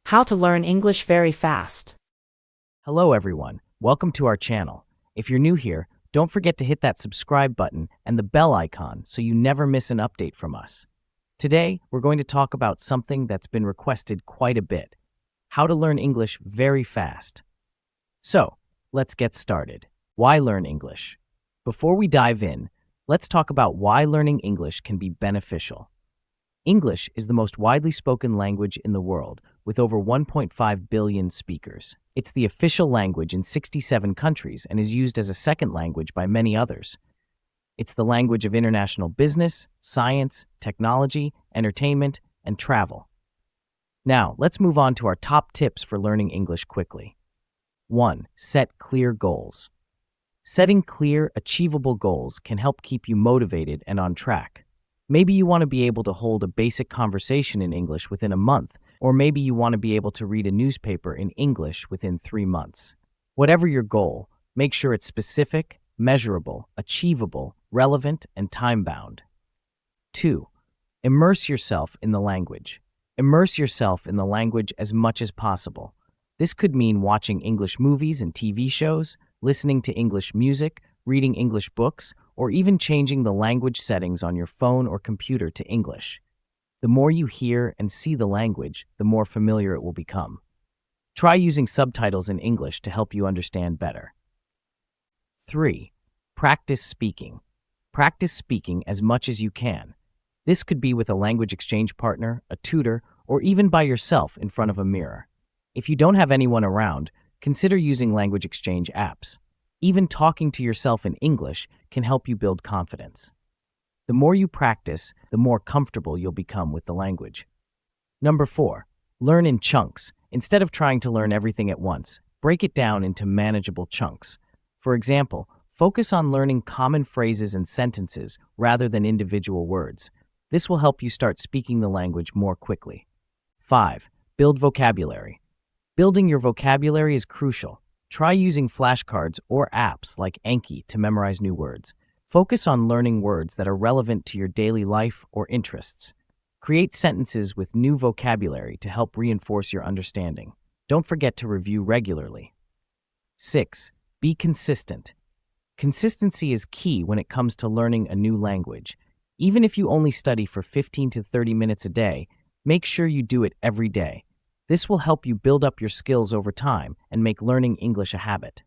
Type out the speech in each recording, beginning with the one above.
How to learn English very fast. Hello everyone, welcome to our channel. If you're new here, don't forget to hit that subscribe button and the bell icon so you never miss an update from us. Today, we're going to talk about something that's been requested quite a bit: how to learn English very fast. So, let's get started. Why learn English? Before we dive in, let's talk about why learning English can be beneficial. English is the most widely spoken language in the world, with over 1.5 billion speakers. It's the official language in 67 countries and is used as a second language by many others. It's the language of international business, science, technology, entertainment, and travel. Now, let's move on to our top tips for learning English quickly. 1. Set clear goals. Setting clear, achievable goals can help keep you motivated and on track. Maybe you want to be able to hold a basic conversation in English within a month, or maybe you want to be able to read a newspaper in English within 3 months. Whatever your goal, make sure it's specific, measurable, achievable, relevant, and time-bound. 2. Immerse yourself in the language. Immerse yourself in the language as much as possible. This could mean watching English movies and TV shows, listening to English music, reading English books, or even changing the language settings on your phone or computer to English. The more you hear and see the language, the more familiar it will become. Try using subtitles in English to help you understand better. 3. Practice speaking. Practice speaking as much as you can. This could be with a language exchange partner, a tutor, or even by yourself in front of a mirror. If you don't have anyone around, consider using language exchange apps. Even talking to yourself in English can help you build confidence. The more you practice, the more comfortable you'll become with the language. 4. Learn in chunks. Instead of trying to learn everything at once, break it down into manageable chunks. For example, focus on learning common phrases and sentences rather than individual words. This will help you start speaking the language more quickly. 5. Build vocabulary. Building your vocabulary is crucial. Try using flashcards or apps like Anki to memorize new words. Focus on learning words that are relevant to your daily life or interests. Create sentences with new vocabulary to help reinforce your understanding. Don't forget to review regularly. 6. Be consistent. Consistency is key when it comes to learning a new language. Even if you only study for 15 to 30 minutes a day, make sure you do it every day. This will help you build up your skills over time and make learning English a habit.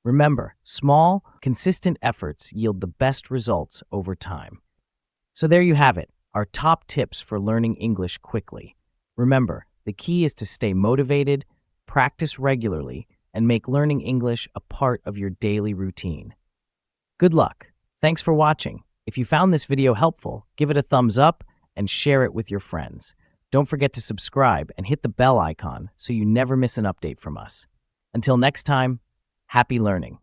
Remember, small, consistent efforts yield the best results over time. So there you have it, our top tips for learning English quickly. Remember, the key is to stay motivated, practice regularly, and make learning English a part of your daily routine. Good luck. Thanks for watching. If you found this video helpful, give it a thumbs up and share it with your friends. Don't forget to subscribe and hit the bell icon so you never miss an update from us. Until next time, happy learning.